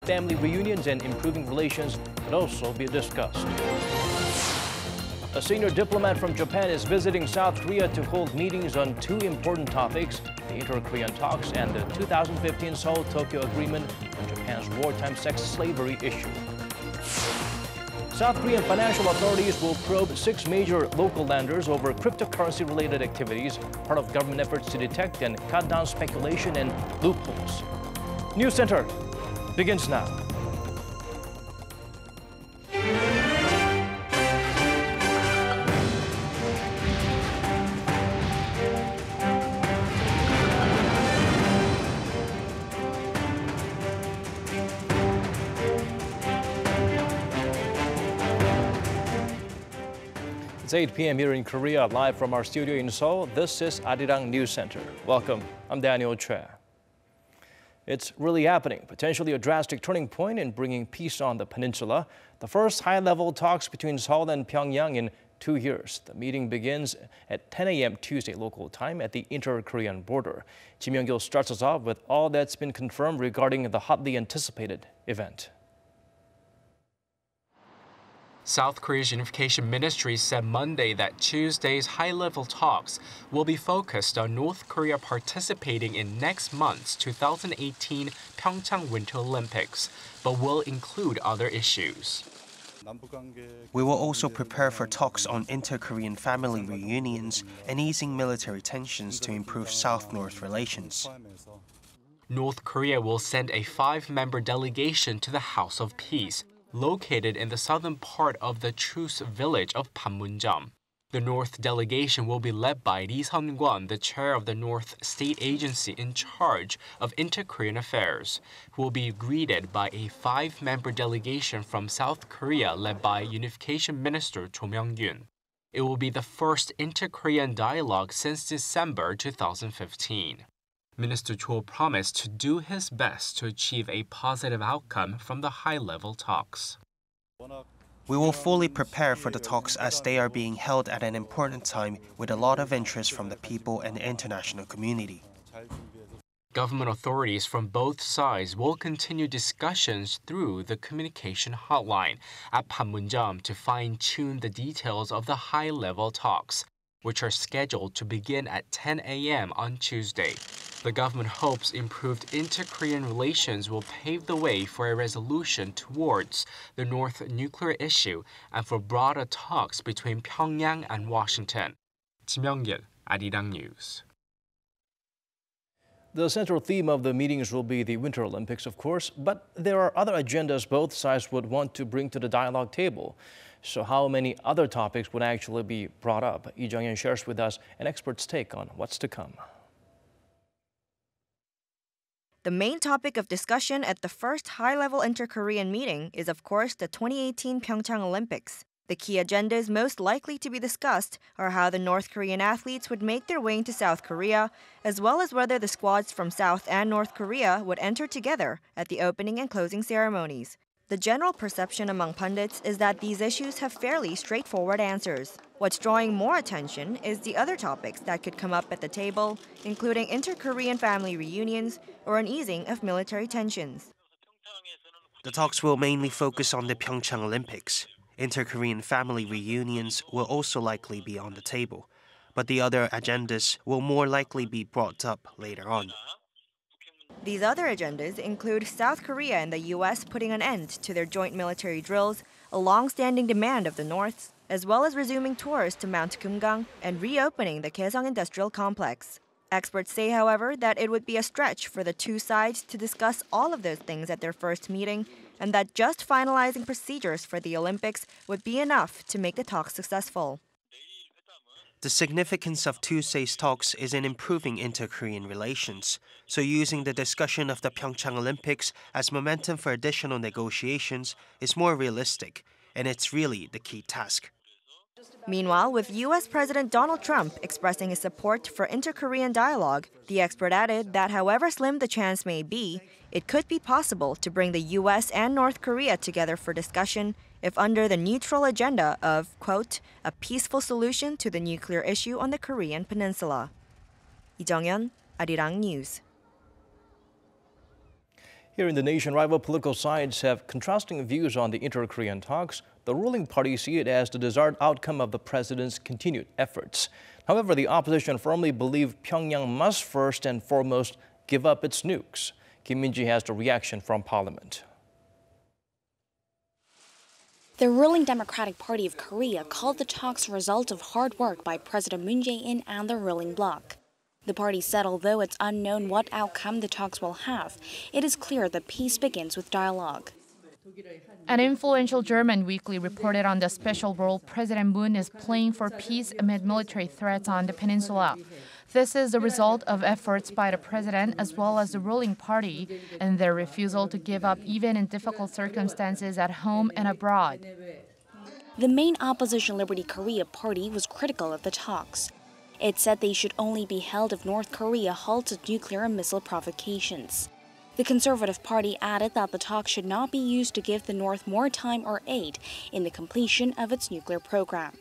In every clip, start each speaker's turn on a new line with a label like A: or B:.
A: family reunions and improving relations could also be discussed. A senior diplomat from Japan is visiting South Korea to hold meetings on two important topics, the inter-Korean talks and the 2015 Seoul-Tokyo Agreement on Japan's wartime sex slavery issue. South Korean financial authorities will probe 6 major local lenders over cryptocurrency-related activities, part of government efforts to detect and cut down speculation and loopholes. News Center begins now. It's 8 p.m. here in Korea, live from our studio in Seoul. This is Arirang News Center. Welcome, I'm Daniel Choi. It's really happening, potentially a drastic turning point in bringing peace on the peninsula. The first high-level talks between Seoul and Pyongyang in 2 years. The meeting begins at 10 a.m. Tuesday local time at the inter-Korean border. Kim Young-gil starts us off with all that's been confirmed regarding the hotly anticipated event.
B: South Korea's Unification Ministry said Monday that Tuesday's high-level talks will be focused on North Korea participating in next month's 2018 Pyeongchang Winter Olympics, but will include other issues.
C: We will also prepare for talks on inter-Korean family reunions and easing military tensions to improve South-North relations.
B: North Korea will send a 5-member delegation to the House of Peace, located in the southern part of the truce village of Panmunjom. The North delegation will be led by Lee Sun-kwon, the chair of the North State Agency in charge of inter-Korean affairs, who will be greeted by a 5-member delegation from South Korea led by Unification Minister Cho Myung-gyun. It will be the first inter-Korean dialogue since December 2015. Minister Cho promised to do his best to achieve a positive outcome from the high-level talks.
C: We will fully prepare for the talks as they are being held at an important time with a lot of interest from the people and the international community.
B: Government authorities from both sides will continue discussions through the communication hotline at Panmunjom to fine-tune the details of the high-level talks, which are scheduled to begin at 10 a.m. on Tuesday. The government hopes improved inter-Korean relations will pave the way for a resolution towards the North nuclear issue and for broader talks between Pyongyang and Washington. Kim Young-gil, Arirang News.
A: The central theme of the meetings will be the Winter Olympics, of course, but there are other agendas both sides would want to bring to the dialogue table. So how many other topics would actually be brought up? Lee Jung-hyun shares with us an expert's take on what's to come.
D: The main topic of discussion at the first high-level inter-Korean meeting is, of course, the 2018 Pyeongchang Olympics. The key agendas most likely to be discussed are how the North Korean athletes would make their way into South Korea, as well as whether the squads from South and North Korea would enter together at the opening and closing ceremonies. The general perception among pundits is that these issues have fairly straightforward answers. What's drawing more attention is the other topics that could come up at the table, including inter-Korean family reunions or an easing of military tensions.
C: The talks will mainly focus on the Pyeongchang Olympics. Inter-Korean family reunions will also likely be on the table, but the other agendas will more likely be brought up later on.
D: These other agendas include South Korea and the U.S. putting an end to their joint military drills, a long-standing demand of the North's, as well as resuming tours to Mount Kumgang and reopening the Kaesong Industrial Complex. Experts say, however, that it would be a stretch for the two sides to discuss all of those things at their first meeting, and that just finalizing procedures for the Olympics would be enough to make the talks successful.
C: The significance of Tuesday's talks is in improving inter-Korean relations, so using the discussion of the Pyeongchang Olympics as momentum for additional negotiations is more realistic, and it's really the key task.
D: Meanwhile, with U.S. President Donald Trump expressing his support for inter-Korean dialogue, the expert added that however slim the chance may be, it could be possible to bring the U.S. and North Korea together for discussion if under the neutral agenda of, quote, a peaceful solution to the nuclear issue on the Korean peninsula. Lee Jung-hyun, Arirang News.
A: Here in the nation, rival political sides have contrasting views on the inter-Korean talks. The ruling party see it as the desired outcome of the president's continued efforts. However, the opposition firmly believe Pyongyang must first and foremost give up its nukes. Kim Min-ji has the reaction from Parliament.
E: The ruling Democratic Party of Korea called the talks a result of hard work by President Jaein and the ruling bloc. The party said although it's unknown what outcome the talks will have, it is clear that peace begins with dialogue.
F: An influential German weekly reported on the special role President Moon is playing for peace amid military threats on the peninsula. This is the result of efforts by the president as well as the ruling party and their refusal to give up even in difficult circumstances at home and abroad.
E: The main opposition Liberty Korea party was critical of the talks. It said they should only be held if North Korea halts its nuclear and missile provocations. The Conservative Party added that the talks should not be used to give the North more time or aid in the completion of its nuclear program.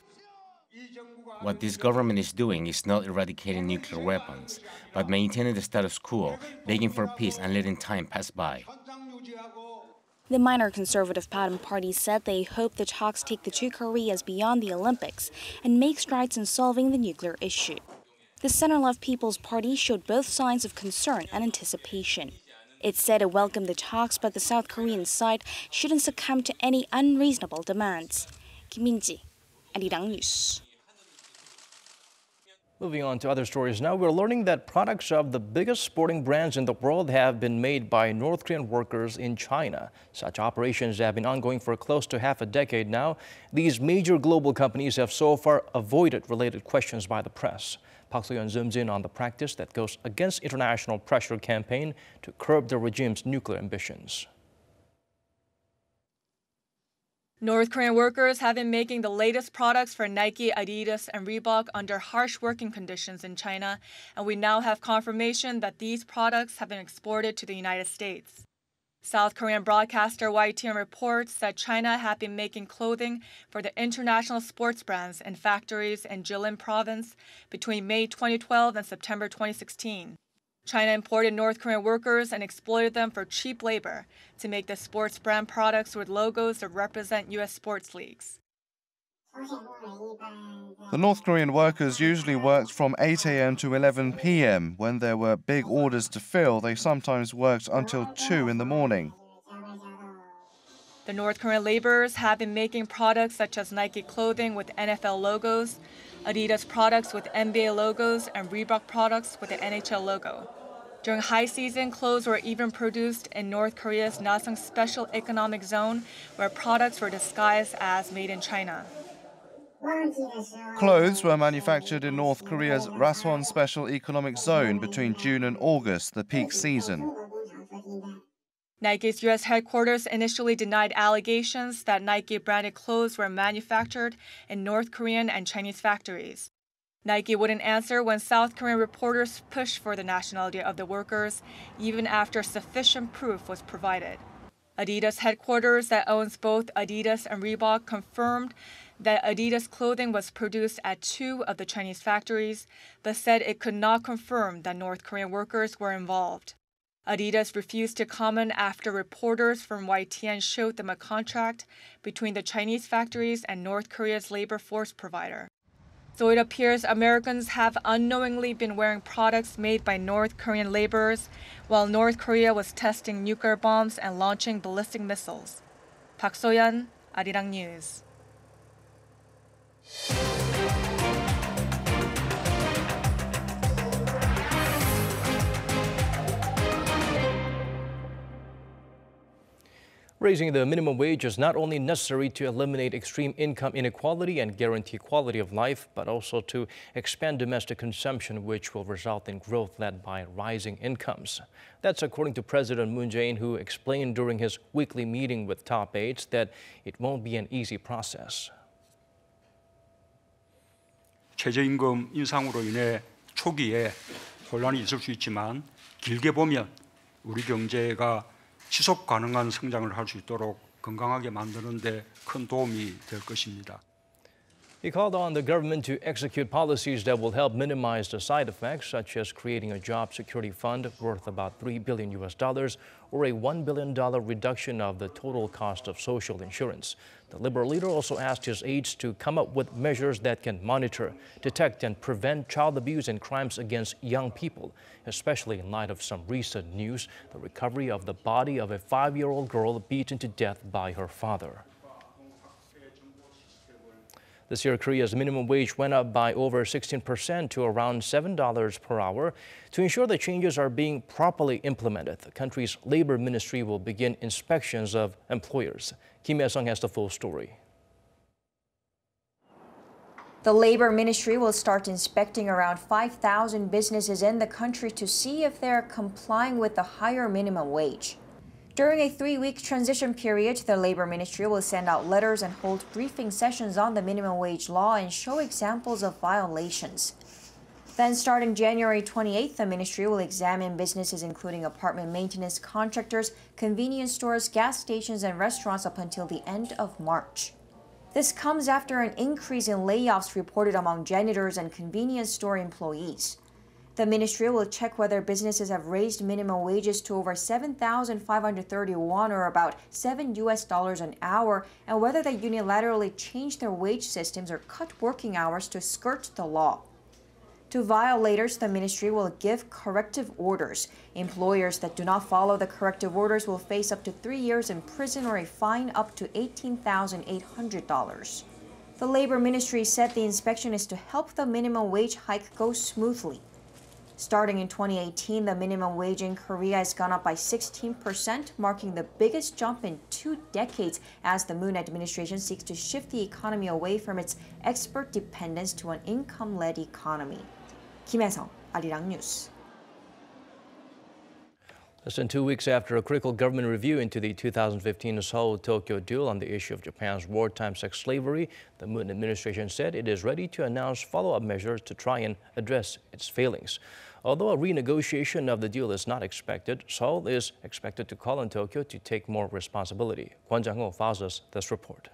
G: What this government is doing is not eradicating nuclear weapons, but maintaining the status quo, begging for peace and letting time pass by.
E: The minor Conservative Padam Party said they hope the talks take the two Koreas beyond the Olympics and make strides in solving the nuclear issue. The center-left People's Party showed both signs of concern and anticipation. It said it welcomed the talks, but the South Korean side shouldn't succumb to any unreasonable demands. Kim Min-ji, Arirang News.
A: Moving on to other stories now, we're learning that products of the biggest sporting brands in the world have been made by North Korean workers in China. Such operations have been ongoing for close to half a decade now. These major global companies have so far avoided related questions by the press. Park Geun-hye zooms in on the practice that goes against international pressure campaign to curb the regime's nuclear ambitions.
H: North Korean workers have been making the latest products for Nike, Adidas, and Reebok under harsh working conditions in China, and we now have confirmation that these products have been exported to the United States. South Korean broadcaster YTN reports that China had been making clothing for the international sports brands in factories in Jilin province between May 2012 and September 2016. China imported North Korean workers and exploited them for cheap labor to make the sports brand products with logos that represent U.S. sports leagues.
I: The North Korean workers usually worked from 8 a.m. to 11 p.m. When there were big orders to fill, they sometimes worked until 2 in the morning.
H: The North Korean laborers have been making products such as Nike clothing with NFL logos, Adidas products with NBA logos, and Reebok products with the NHL logo. During high season, clothes were even produced in North Korea's Naseong Special Economic Zone, where products were disguised as made in China.
I: Clothes were manufactured in North Korea's Raswon Special Economic Zone between June and August, the peak season.
H: Nike's U.S. headquarters initially denied allegations that Nike-branded clothes were manufactured in North Korean and Chinese factories. Nike wouldn't answer when South Korean reporters pushed for the nationality of the workers, even after sufficient proof was provided. Adidas headquarters that owns both Adidas and Reebok confirmed that Adidas clothing was produced at 2 of the Chinese factories, but said it could not confirm that North Korean workers were involved. Adidas refused to comment after reporters from YTN showed them a contract between the Chinese factories and North Korea's labor force provider. So it appears Americans have unknowingly been wearing products made by North Korean laborers while North Korea was testing nuclear bombs and launching ballistic missiles. Park So-yeon, Arirang News.
A: Raising the minimum wage is not only necessary to eliminate extreme income inequality and guarantee quality of life, but also to expand domestic consumption, which will result in growth led by rising incomes. That's according to President Moon Jae-in, who explained during his weekly meeting with top aides that it won't be an easy process.
J: 최저임금 인상으로 인해 초기에 혼란이 있을 수 있지만 길게 보면 우리 경제가 지속 가능한 성장을 할 수 있도록 건강하게 만드는 데 큰 도움이 될 것입니다.
A: He called on the government to execute policies that will help minimize the side effects, such as creating a job security fund worth about $3 billion or a $1 billion reduction of the total cost of social insurance. The Liberal leader also asked his aides to come up with measures that can monitor, detect, and prevent child abuse and crimes against young people, especially in light of some recent news, the recovery of the body of a 5-year-old girl beaten to death by her father. This year, Korea's minimum wage went up by over 16% to around $7 per hour. To ensure the changes are being properly implemented, the country's labor ministry will begin inspections of employers. Kim Hye-sung has the full story.
D: The Labor Ministry will start inspecting around 5,000 businesses in the country to see if they're complying with the higher minimum wage. During a 3-week transition period, the Labor Ministry will send out letters and hold briefing sessions on the minimum wage law and show examples of violations. Then, starting January 28th, the ministry will examine businesses including apartment maintenance contractors, convenience stores, gas stations, and restaurants up until the end of March. This comes after an increase in layoffs reported among janitors and convenience store employees. The ministry will check whether businesses have raised minimum wages to over 7,530 won or about $7 an hour, and whether they unilaterally change their wage systems or cut working hours to skirt the law. To violators, the ministry will give corrective orders. Employers that do not follow the corrective orders will face up to 3 years in prison or a fine up to $18,800. The Labor Ministry said the inspection is to help the minimum wage hike go smoothly. Starting in 2018, the minimum wage in Korea has gone up by 16%, marking the biggest jump in 2 decades as the Moon administration seeks to shift the economy away from its export dependence to an income-led economy. Kim Hye-sung, Arirang News.
A: Less than 2 weeks after a critical government review into the 2015 Seoul-Tokyo deal on the issue of Japan's wartime sex slavery, the Moon administration said it is ready to announce follow-up measures to try and address its failings. Although a renegotiation of the deal is not expected, Seoul is expected to call on Tokyo to take more responsibility. Kwon Jang-ho files us this report.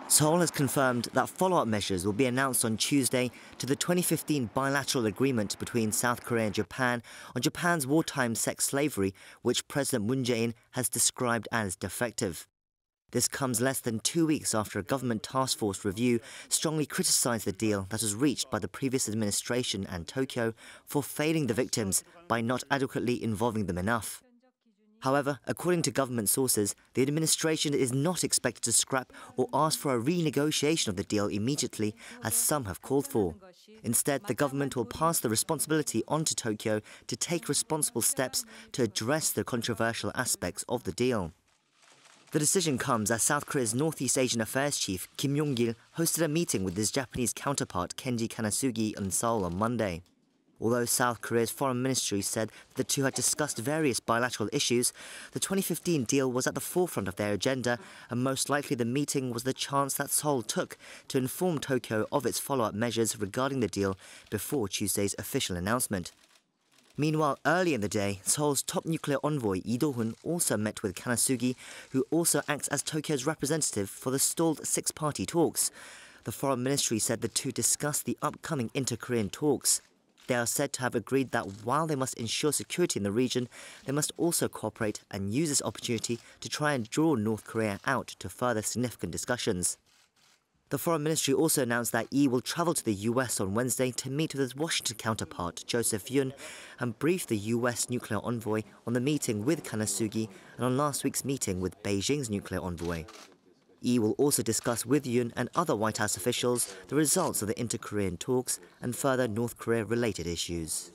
K: Seoul has confirmed that follow-up measures will be announced on Tuesday to the 2015 bilateral agreement between South Korea and Japan on Japan's wartime sex slavery, which President Jaein has described as defective. This comes less than 2 weeks after a government task force review strongly criticized the deal that was reached by the previous administration and Tokyo for failing the victims by not adequately involving them enough. However, according to government sources, the administration is not expected to scrap or ask for a renegotiation of the deal immediately, as some have called for. Instead, the government will pass the responsibility on to Tokyo to take responsible steps to address the controversial aspects of the deal. The decision comes as South Korea's Northeast Asian Affairs Chief Kim Yong-gil hosted a meeting with his Japanese counterpart Kenji Kanasugi in Seoul on Monday. Although South Korea's foreign ministry said the two had discussed various bilateral issues, the 2015 deal was at the forefront of their agenda, and most likely the meeting was the chance that Seoul took to inform Tokyo of its follow-up measures regarding the deal before Tuesday's official announcement. Meanwhile, early in the day, Seoul's top nuclear envoy Lee Do-hun also met with Kanasugi, who also acts as Tokyo's representative for the stalled six-party talks. The foreign ministry said the two discussed the upcoming inter-Korean talks. They are said to have agreed that while they must ensure security in the region, they must also cooperate and use this opportunity to try and draw North Korea out to further significant discussions. The foreign ministry also announced that Lee will travel to the US on Wednesday to meet with his Washington counterpart, Joseph Yun, and brief the US nuclear envoy on the meeting with Kanasugi and on last week's meeting with Beijing's nuclear envoy. Lee will also discuss with Yun and other White House officials the results of the inter-Korean talks and further North Korea-related issues.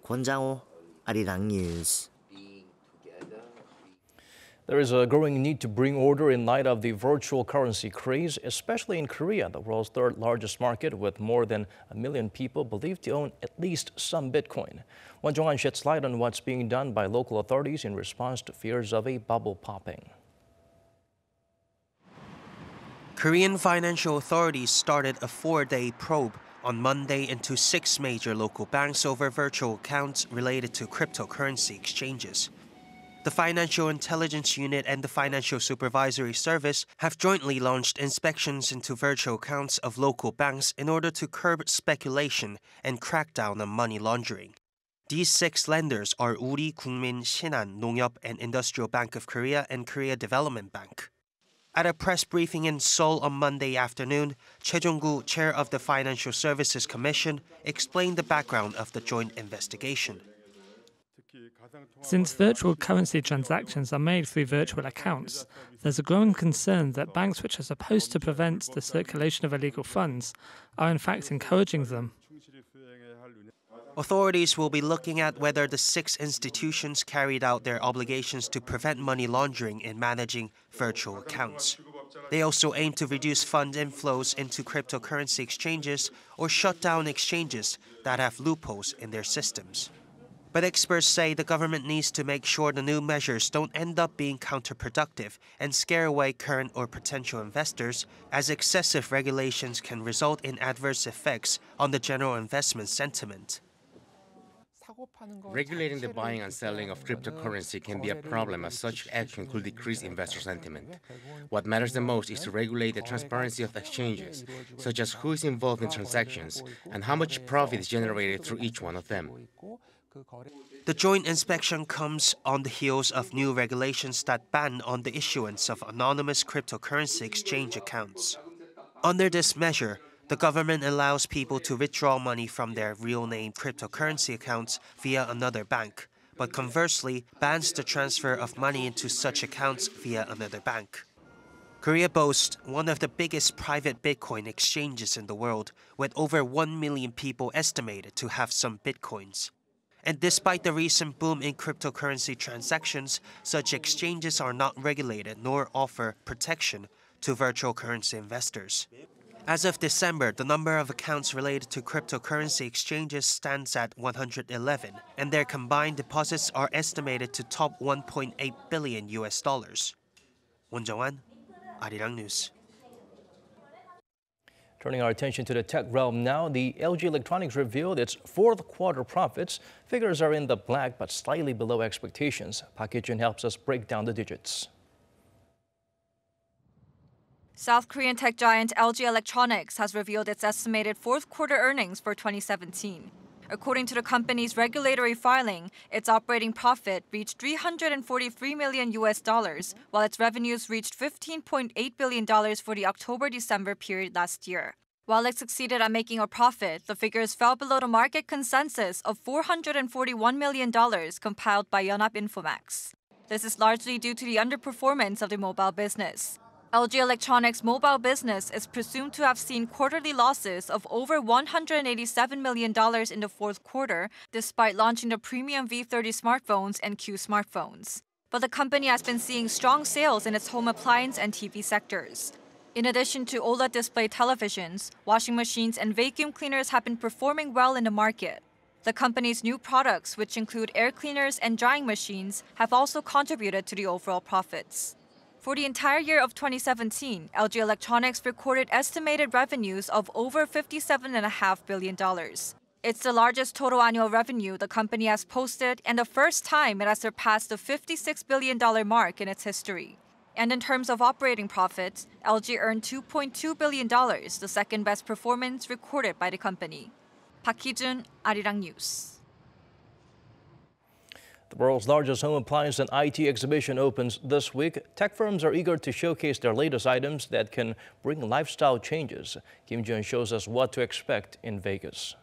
K: Kwon Jang-ho, Arirang News.
A: There is a growing need to bring order in light of the virtual currency craze, especially in Korea, the world's third largest market with more than 1 million people believed to own at least some Bitcoin. Won Jong-han sheds light on what's being done by local authorities in response to fears of a bubble popping.
C: Korean financial authorities started a 4-day probe on Monday into 6 major local banks over virtual accounts related to cryptocurrency exchanges. The Financial Intelligence Unit and the Financial Supervisory Service have jointly launched inspections into virtual accounts of local banks in order to curb speculation and crack down on money laundering. These 6 lenders are Uri, Kungmin, Shinhan, Nongyup and Industrial Bank of Korea and Korea Development Bank. At a press briefing in Seoul on Monday afternoon, Choi Jong-gu, chair of the Financial Services Commission, explained the background of the joint investigation.
L: Since virtual currency transactions are made through virtual accounts, there's a growing concern that banks which are supposed to prevent the circulation of illegal funds are in fact encouraging them.
C: Authorities will be looking at whether the 6 institutions carried out their obligations to prevent money laundering in managing virtual accounts. They also aim to reduce fund inflows into cryptocurrency exchanges or shut down exchanges that have loopholes in their systems. But experts say the government needs to make sure the new measures don't end up being counterproductive and scare away current or potential investors, as excessive regulations can result in adverse effects on the general investment sentiment.
G: Regulating the buying and selling of cryptocurrency can be a problem, as such action could decrease investor sentiment. What matters the most is to regulate the transparency of exchanges, such as who is involved in transactions and how much profit is generated through each one of them.
C: The joint inspection comes on the heels of new regulations that ban on the issuance of anonymous cryptocurrency exchange accounts. Under this measure, the government allows people to withdraw money from their real-name cryptocurrency accounts via another bank, but conversely bans the transfer of money into such accounts via another bank. Korea boasts one of the biggest private Bitcoin exchanges in the world, with over 1 million people estimated to have some Bitcoins. And despite the recent boom in cryptocurrency transactions, such exchanges are not regulated nor offer protection to virtual currency investors. As of December, the number of accounts related to cryptocurrency exchanges stands at 111, and their combined deposits are estimated to top $1.8 billion. Won Jung-an, Arirang News.
A: Turning our attention to the tech realm now, the LG Electronics revealed its 4th quarter profits. Figures are in the black but slightly below expectations. Park Geun-hye helps us break down the digits.
H: South Korean tech giant LG Electronics has revealed its estimated 4th quarter earnings for 2017. According to the company's regulatory filing, its operating profit reached $343 million, while its revenues reached $15.8 billion for the October-December period last year. While it succeeded at making a profit, the figures fell below the market consensus of $441 million compiled by Yonhap Infomax. This is largely due to the underperformance of the mobile business. LG Electronics' mobile business is presumed to have seen quarterly losses of over $187 million in the 4th quarter, despite launching the premium V30 smartphones and Q smartphones. But the company has been seeing strong sales in its home appliance and TV sectors. In addition to OLED display televisions, washing machines and vacuum cleaners have been performing well in the market. The company's new products, which include air cleaners and drying machines, have also contributed to the overall profits. For the entire year of 2017, LG Electronics recorded estimated revenues of over $57.5 billion. It's the largest total annual revenue the company has posted and the first time it has surpassed the $56 billion mark in its history. And in terms of operating profits, LG earned $2.2 billion, the second best performance recorded by the company. Park Geun-hye, Arirang News.
A: The world's largest home appliance and IT exhibition opens this week. Tech firms are eager to showcase their latest items that can bring lifestyle changes. Kim Jun shows us what to expect in Vegas.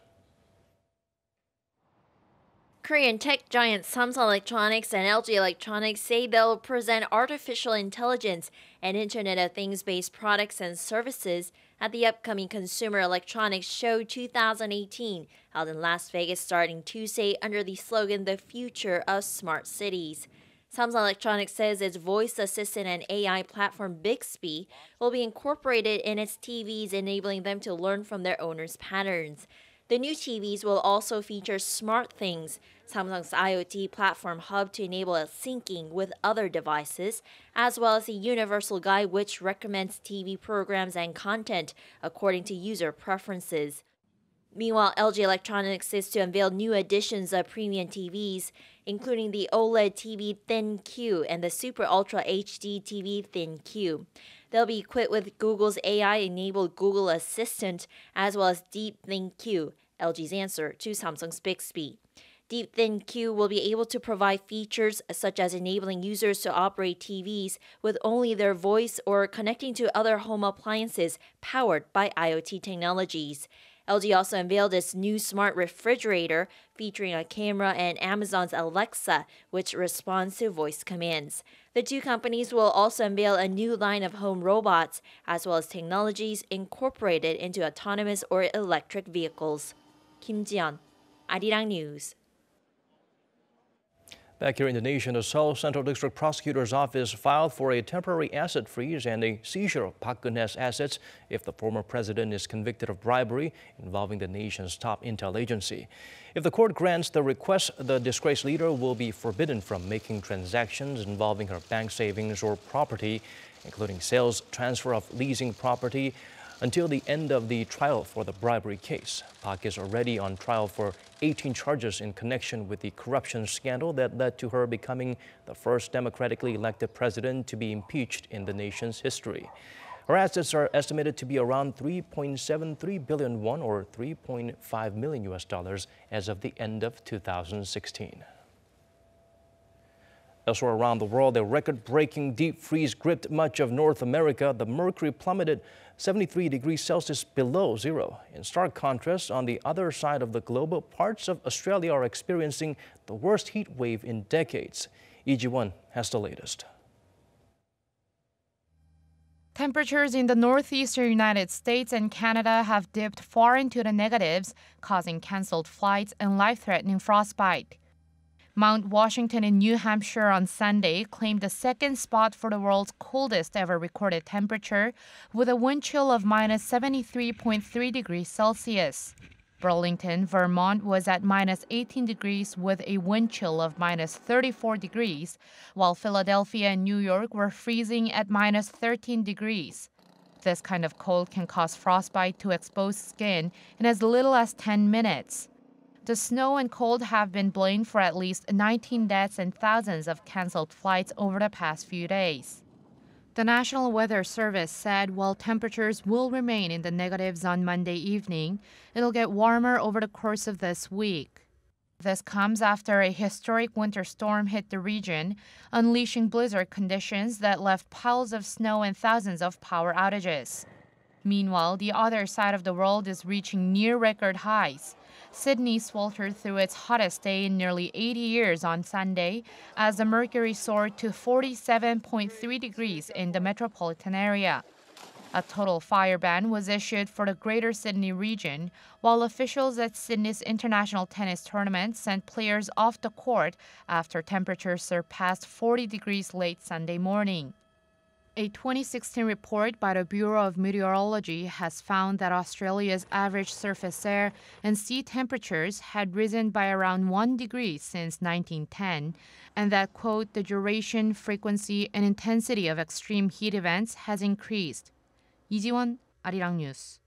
M: Korean tech giants Samsung Electronics and LG Electronics say they'll present artificial intelligence and Internet of Things-based products and services at the upcoming Consumer Electronics Show 2018, held in Las Vegas starting Tuesday under the slogan, "The Future of Smart Cities." Samsung Electronics says its voice assistant and AI platform Bixby will be incorporated in its TVs, enabling them to learn from their owners' patterns. The new TVs will also feature SmartThings, Samsung's IoT platform hub to enable syncing with other devices, as well as a universal guide which recommends TV programs and content according to user preferences. Meanwhile, LG Electronics is to unveil new editions of premium TVs, including the OLED TV Thin Q and the Super Ultra HD TV Thin Q. They'll be equipped with Google's AI-enabled Google Assistant, as well as Deep Thin Q, LG's answer to Samsung's Bixby. Deep Thin Q will be able to provide features such as enabling users to operate TVs with only their voice or connecting to other home appliances powered by IoT technologies. LG also unveiled its new smart refrigerator featuring a camera and Amazon's Alexa, which responds to voice commands. The two companies will also unveil a new line of home robots, as well as technologies incorporated into autonomous or electric vehicles. Kim Ji-yeon, Arirang News.
A: Back here in the nation, the Seoul Central District Prosecutor's Office filed for a temporary asset freeze and a seizure of Park Geun-hye's assets if the former president is convicted of bribery involving the nation's top intel agency. If the court grants the request, the disgraced leader will be forbidden from making transactions involving her bank savings or property, including sales, transfer of leasing property, until the end of the trial for the bribery case. Park is already on trial for 18 charges in connection with the corruption scandal that led to her becoming the first democratically elected president to be impeached in the nation's history. Her assets are estimated to be around 3.73 billion won, or $3.5 million as of the end of 2016. Elsewhere around the world, a record-breaking deep freeze gripped much of North America. The mercury plummeted 73 degrees Celsius below zero. In stark contrast, on the other side of the globe, parts of Australia are experiencing the worst heat wave in decades. Lee Ji-won has the latest.
F: Temperatures in the northeastern United States and Canada have dipped far into the negatives, causing canceled flights and life-threatening frostbite. Mount Washington in New Hampshire on Sunday claimed the second spot for the world's coldest ever recorded temperature, with a wind chill of minus 73.3 degrees Celsius. Burlington, Vermont was at minus 18 degrees with a wind chill of minus 34 degrees, while Philadelphia and New York were freezing at minus 13 degrees. This kind of cold can cause frostbite to exposed skin in as little as 10 minutes. The snow and cold have been blamed for at least 19 deaths and thousands of canceled flights over the past few days. The National Weather Service said while temperatures will remain in the negatives on Monday evening, it'll get warmer over the course of this week. This comes after a historic winter storm hit the region, unleashing blizzard conditions that left piles of snow and thousands of power outages. Meanwhile, the other side of the world is reaching near-record highs. Sydney sweltered through its hottest day in nearly 80 years on Sunday as the mercury soared to 47.3 degrees in the metropolitan area. A total fire ban was issued for the Greater Sydney region, while officials at Sydney's International Tennis Tournament sent players off the court after temperatures surpassed 40 degrees late Sunday morning. A 2016 report by the Bureau of Meteorology has found that Australia's average surface air and sea temperatures had risen by around 1 degree since 1910, and that, quote, the duration, frequency, and intensity of extreme heat events has increased. Lee Ji-won, Arirang News.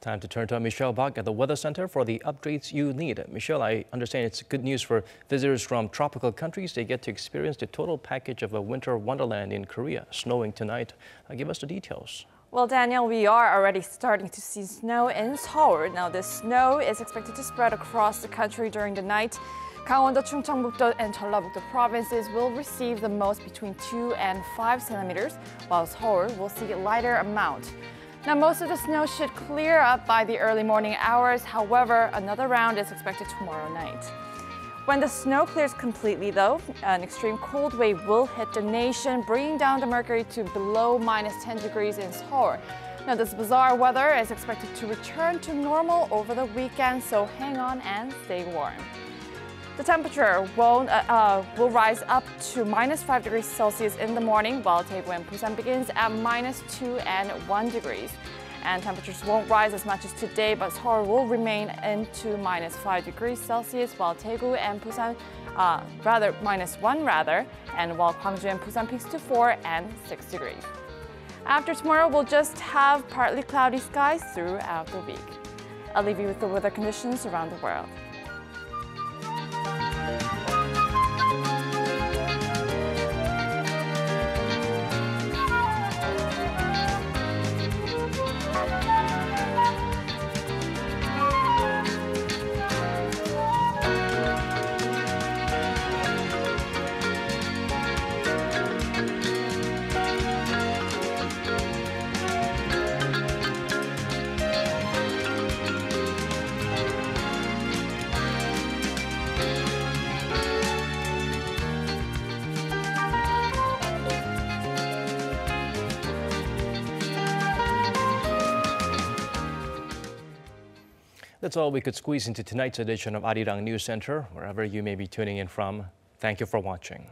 A: Time to turn to Michelle Bach at the Weather Center for the updates you need. Michelle, I understand it's good news for visitors from tropical countries. They get to experience the total package of a winter wonderland in Korea, snowing tonight. Give us the details.
N: Well, Daniel, we are already starting to see snow in Seoul. Now, this snow is expected to spread across the country during the night. Gangwon-do, Chungcheongbuk-do, and Jeollabuk-do provinces will receive the most between 2 and 5 centimeters, while Seoul will see a lighter amount. Now, most of the snow should clear up by the early morning hours. However, another round is expected tomorrow night. When the snow clears completely, though, an extreme cold wave will hit the nation, bringing down the mercury to below minus 10 degrees in Seoul. Now, this bizarre weather is expected to return to normal over the weekend, so hang on and stay warm. The temperature will rise up to minus 5 degrees Celsius in the morning, while Daegu and Busan begins at minus 2 and 1 degrees. And temperatures won't rise as much as today, but Seoul will remain into minus 5 degrees Celsius, while Daegu and Busan -1 and while Gwangju and Busan peaks to 4 and 6 degrees. After tomorrow, we'll just have partly cloudy skies throughout the week. I'll leave you with the weather conditions around the world.
A: That's all we could squeeze into tonight's edition of Arirang News Center. Wherever you may be tuning in from, thank you for watching.